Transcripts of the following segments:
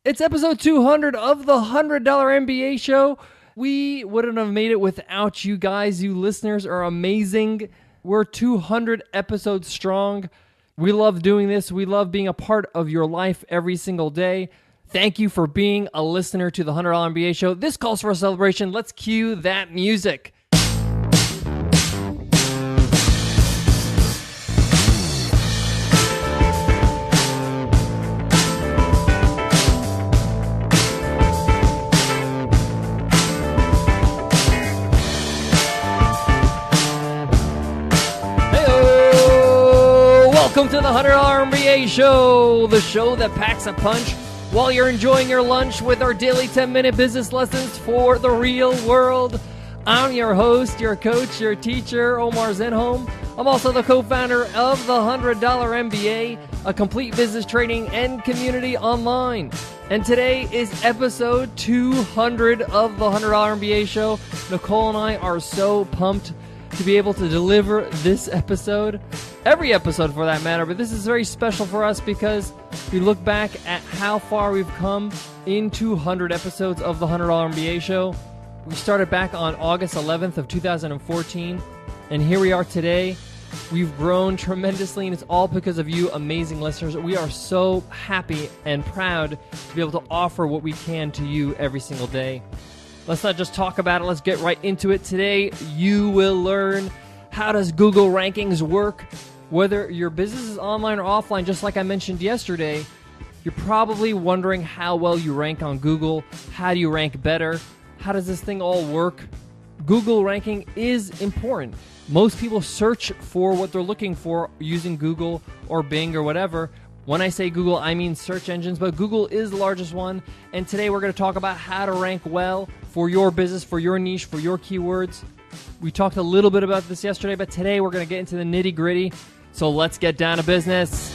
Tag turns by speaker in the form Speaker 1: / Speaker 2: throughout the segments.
Speaker 1: It's episode 200 of the $100 MBA show. We wouldn't have made it without you guys. You listeners are amazing. We're 200 episodes strong. We love doing this. We love being a part of your life every single day. Thank you for being a listener to the $100 MBA show. This calls for a celebration. Let's cue that music. Welcome to the $100 MBA show, the show that packs a punch while you're enjoying your lunch with our daily 10-minute business lessons for the real world. I'm your host, your coach, your teacher, Omar Zenhom. I'm also the co-founder of the $100 MBA, a complete business training and community online. And today is episode 200 of the $100 MBA show. Nicole and I are so pumped to be able to deliver this episode, every episode for that matter, but this is very special for us because we look back at how far we've come in 200 episodes of the $100 MBA show. We started back on August 11th of 2014, and here we are today. We've grown tremendously, and it's all because of you amazing listeners. We are so happy and proud to be able to offer what we can to you every single day. Let's not just talk about it. Let's get right into it. Today, you will learn how does Google rankings work. Whether your business is online or offline, just like I mentioned yesterday, you're probably wondering how well you rank on Google. How do you rank better? How does this thing all work? Google ranking is important. Most people search for what they're looking for using Google or Bing or whatever. When I say Google, I mean search engines, but Google is the largest one. And today we're going to talk about how to rank well for your business, for your niche, for your keywords. We talked a little bit about this yesterday, but today we're going to get into the nitty-gritty. So let's get down to business.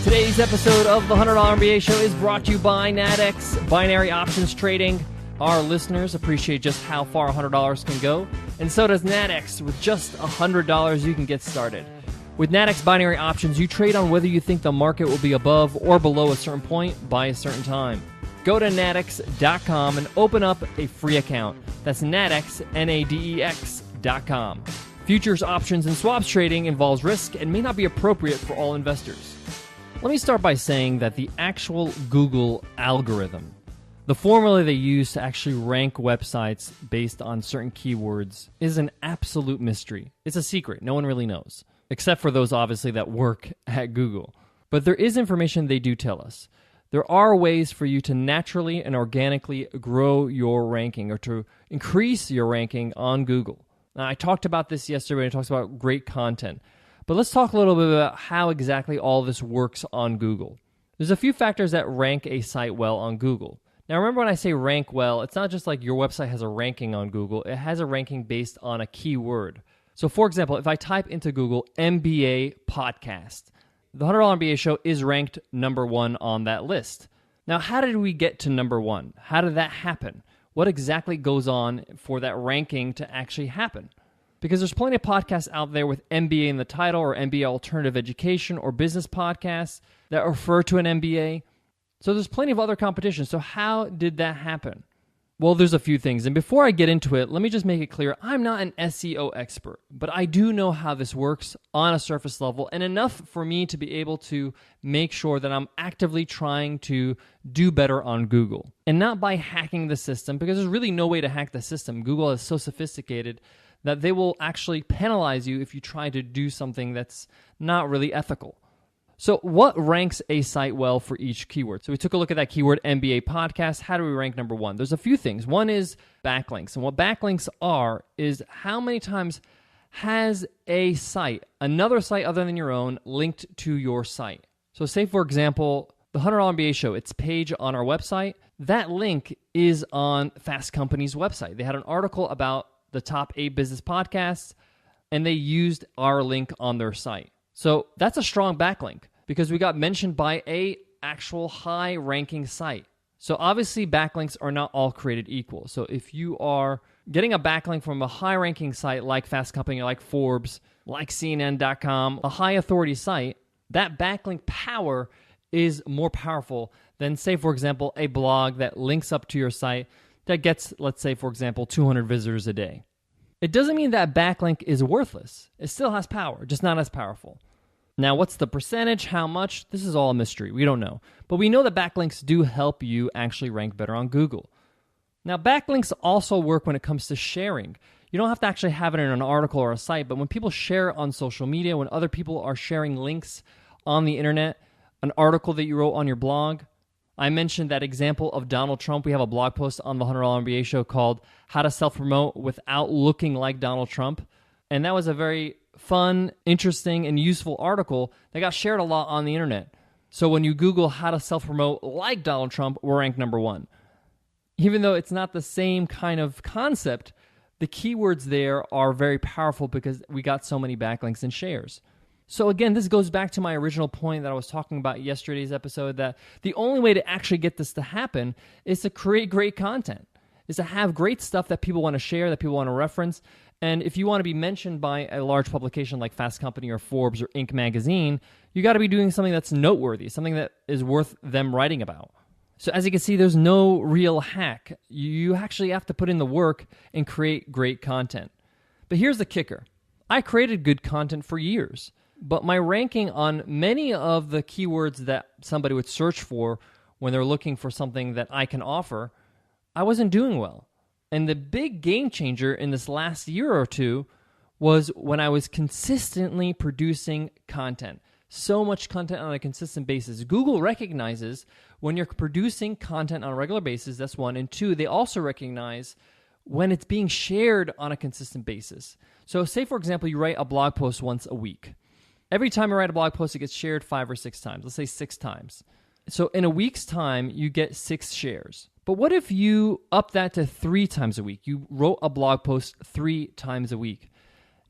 Speaker 1: Today's episode of the $100 MBA show is brought to you by NADEX, binary options trading. Our listeners appreciate just how far $100 can go, and so does NADEX. With just $100, you can get started. With NADEX binary options, you trade on whether you think the market will be above or below a certain point by a certain time. Go to nadex.com and open up a free account. That's NADEX, Nadex.com. Futures, options, and swaps trading involves risk and may not be appropriate for all investors. Let me start by saying that the actual Google algorithm, the formula they use to actually rank websites based on certain keywords, is an absolute mystery. It's a secret. No one really knows, except for those obviously that work at Google. But there is information they do tell us. There are ways for you to naturally and organically grow your ranking or to increase your ranking on Google. Now, I talked about this yesterday when I talked about great content. But let's talk a little bit about how exactly all this works on Google. There's a few factors that rank a site well on Google. Now, remember when I say rank well, it's not just like your website has a ranking on Google. It has a ranking based on a keyword. So, for example, if I type into Google MBA podcast, the $100 MBA show is ranked number one on that list. Now, how did we get to number one? How did that happen? What exactly goes on for that ranking to actually happen? Because there's plenty of podcasts out there with MBA in the title or MBA alternative education or business podcasts that refer to an MBA. So there's plenty of other competition. So how did that happen? Well, there's a few things. And before I get into it, let me just make it clear. I'm not an SEO expert, but I do know how this works on a surface level and enough for me to be able to make sure that I'm actively trying to do better on Google. And not by hacking the system, because there's really no way to hack the system. Google is so sophisticated that they will actually penalize you if you try to do something that's not really ethical. So what ranks a site well for each keyword? So we took a look at that keyword MBA podcast. How do we rank number one? There's a few things. One is backlinks. And what backlinks are is how many times has a site, another site other than your own, linked to your site. So say, for example, the $100 MBA show, its page on our website, that link is on Fast Company's website. They had an article about the top 8 business podcasts, and they used our link on their site. So that's a strong backlink because we got mentioned by a actual high ranking site. So obviously backlinks are not all created equal. So if you are getting a backlink from a high-ranking site like Fast Company, like Forbes, like CNN.com, a high-authority site, that backlink power is more powerful than, say, for example, a blog that links up to your site that gets, let's say, for example, 200 visitors a day. It doesn't mean that backlink is worthless. It still has power, just not as powerful. Now, what's the percentage? How much? This is all a mystery. We don't know. But we know that backlinks do help you actually rank better on Google. Now, backlinks also work when it comes to sharing. You don't have to actually have it in an article or a site, but when people share on social media, when other people are sharing links on the internet, an article that you wrote on your blog. I mentioned that example of Donald Trump. We have a blog post on the $100 MBA show called How to Self-Promote Without Looking Like Donald Trump. And that was a very fun, interesting, and useful article that got shared a lot on the internet. So when you Google how to self-promote like Donald Trump, we're ranked number 1. Even though it's not the same kind of concept, the keywords there are very powerful because we got so many backlinks and shares. So again, this goes back to my original point that I was talking about yesterday's episode, that the only way to actually get this to happen is to create great content, is to have great stuff that people want to share, that people want to reference. And if you want to be mentioned by a large publication like Fast Company or Forbes or Inc. magazine, you got to be doing something that's noteworthy, something that is worth them writing about. So as you can see, there's no real hack. You actually have to put in the work and create great content. But here's the kicker. I created good content for years. But my ranking on many of the keywords that somebody would search for when they're looking for something that I can offer, I wasn't doing well. And the big game changer in this last year or two was when I was consistently producing content. So much content on a consistent basis. Google recognizes when you're producing content on a regular basis, that's one. And two, they also recognize when it's being shared on a consistent basis. So say, for example, you write a blog post once a week. Every time I write a blog post, it gets shared 5 or 6 times. Let's say 6 times. So in a week's time, you get 6 shares. But what if you up that to 3 times a week? You wrote a blog post 3 times a week.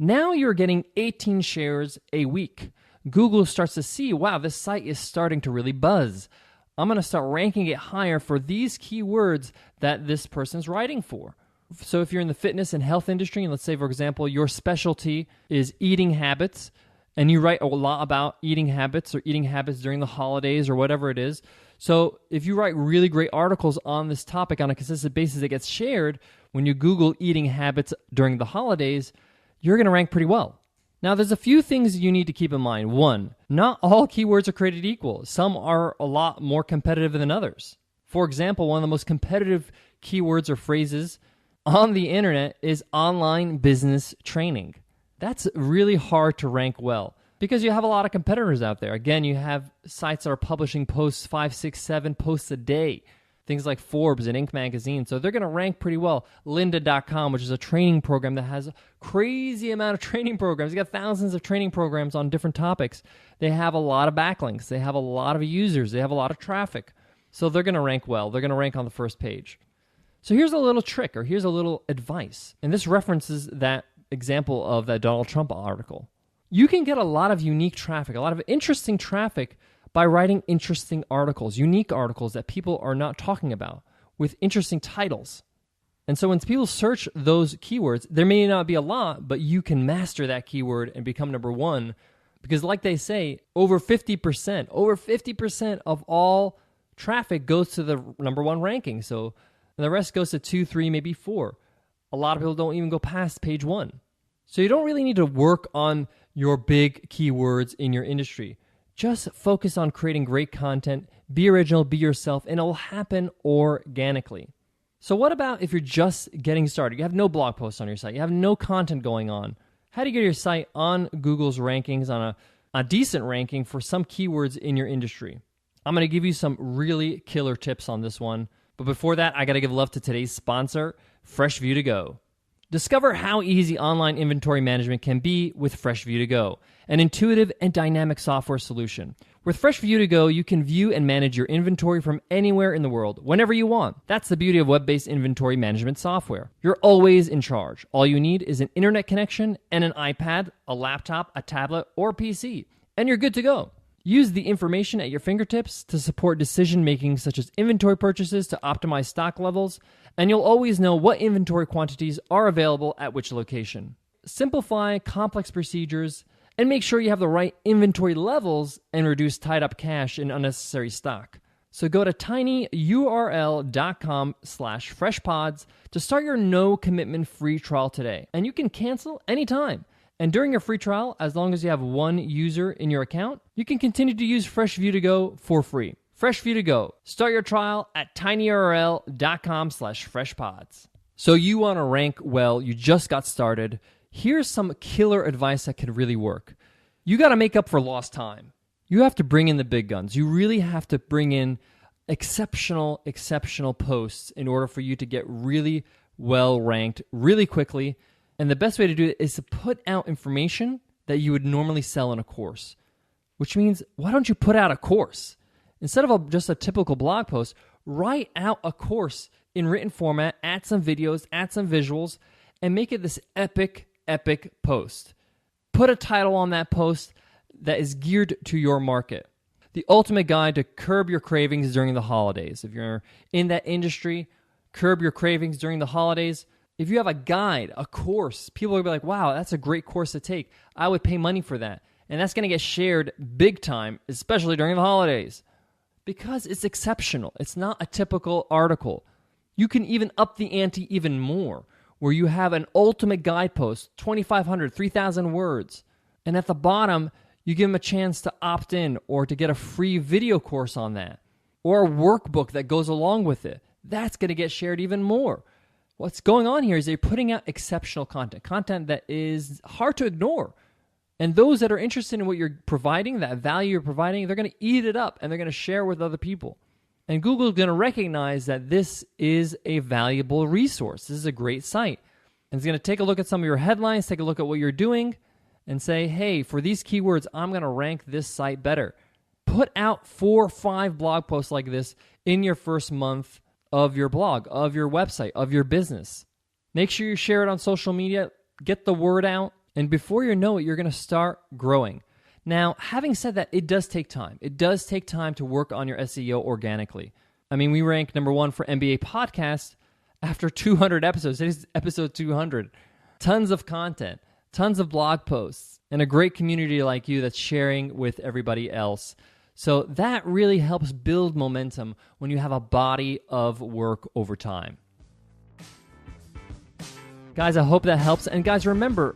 Speaker 1: Now you're getting 18 shares a week. Google starts to see, wow, this site is starting to really buzz. I'm going to start ranking it higher for these keywords that this person's writing for. So if you're in the fitness and health industry, and let's say, for example, your specialty is eating habits, and you write a lot about eating habits or eating habits during the holidays or whatever it is. So if you write really great articles on this topic on a consistent basis that gets shared, when you Google eating habits during the holidays, you're going to rank pretty well. Now, there's a few things you need to keep in mind. 1, not all keywords are created equal. Some are a lot more competitive than others. For example, one of the most competitive keywords or phrases on the internet is online business training. That's really hard to rank well because you have a lot of competitors out there. Again, you have sites that are publishing posts 5, 6, 7 posts a day. Things like Forbes and Inc. magazine. So they're going to rank pretty well. Lynda.com, which is a training program that has a crazy amount of training programs. They got thousands of training programs on different topics. They have a lot of backlinks. They have a lot of users. They have a lot of traffic. So they're going to rank well. They're going to rank on the first page. So here's a little trick, or here's a little advice. And this references that example of that Donald Trump article. You can get a lot of unique traffic, a lot of interesting traffic by writing interesting articles, unique articles that people are not talking about with interesting titles. And so when people search those keywords, there may not be a lot, but you can master that keyword and become number 1 because like they say, over 50% of all traffic goes to the number 1 ranking. So the rest goes to 2, 3, maybe 4. A lot of people don't even go past page 1. So you don't really need to work on your big keywords in your industry. Just focus on creating great content, be original, be yourself, and it'll happen organically. So what about if you're just getting started? You have no blog posts on your site. You have no content going on. How do you get your site on Google's rankings, on a decent ranking for some keywords in your industry? I'm going to give you some really killer tips on this one. But before that, I got to give love to today's sponsor, FreshView to Go. Discover how easy online inventory management can be with FreshView to Go, an intuitive and dynamic software solution. With FreshView to Go, you can view and manage your inventory from anywhere in the world, whenever you want. That's the beauty of web-based inventory management software. You're always in charge. All you need is an internet connection and an iPad, a laptop, a tablet, or PC, and you're good to go. Use the information at your fingertips to support decision-making such as inventory purchases to optimize stock levels, and you'll always know what inventory quantities are available at which location. Simplify complex procedures and make sure you have the right inventory levels and reduce tied-up cash and unnecessary stock. So go to tinyurl.com/freshpods to start your no-commitment free trial today. And you can cancel anytime. And during your free trial, as long as you have one user in your account, you can continue to use FreshView to Go for free. FreshView to Go. Start your trial at tinyurl.com/freshpods. So you want to rank well, you just got started. Here's some killer advice that could really work. You got to make up for lost time. You have to bring in the big guns. You really have to bring in exceptional posts in order for you to get really well ranked really quickly. And the best way to do it is to put out information that you would normally sell in a course, which means why don't you put out a course? Instead of just a typical blog post, write out a course in written format, add some videos, add some visuals, and make it this epic post. Put a title on that post that is geared to your market. The ultimate guide to curb your cravings during the holidays. If you're in that industry, curb your cravings during the holidays. If you have a guide, a course, people will be like, wow, that's a great course to take. I would pay money for that. And that's going to get shared big time, especially during the holidays, because it's exceptional. It's not a typical article. You can even up the ante even more, where you have an ultimate guide post, 2,500, 3,000 words. And at the bottom, you give them a chance to opt in or to get a free video course on that, or a workbook that goes along with it. That's going to get shared even more. What's going on here is they're putting out exceptional content that is hard to ignore. And those that are interested in what you're providing, that value you're providing, they're going to eat it up and they're going to share with other people. And Google is going to recognize that this is a valuable resource. This is a great site. And it's going to take a look at some of your headlines, take a look at what you're doing, and say, hey, for these keywords, I'm going to rank this site better. Put out 4 or 5 blog posts like this in your first month of your blog, of your website, of your business. Make sure you share it on social media, get the word out, and before you know it, you're going to start growing. Now, having said that, it does take time. It does take time to work on your SEO organically. I mean, we ranked number 1 for MBA podcast after 200 episodes. This is episode 200. Tons of content, tons of blog posts, and a great community like you that's sharing with everybody else. So that really helps build momentum when you have a body of work over time. Guys, I hope that helps. And guys, remember,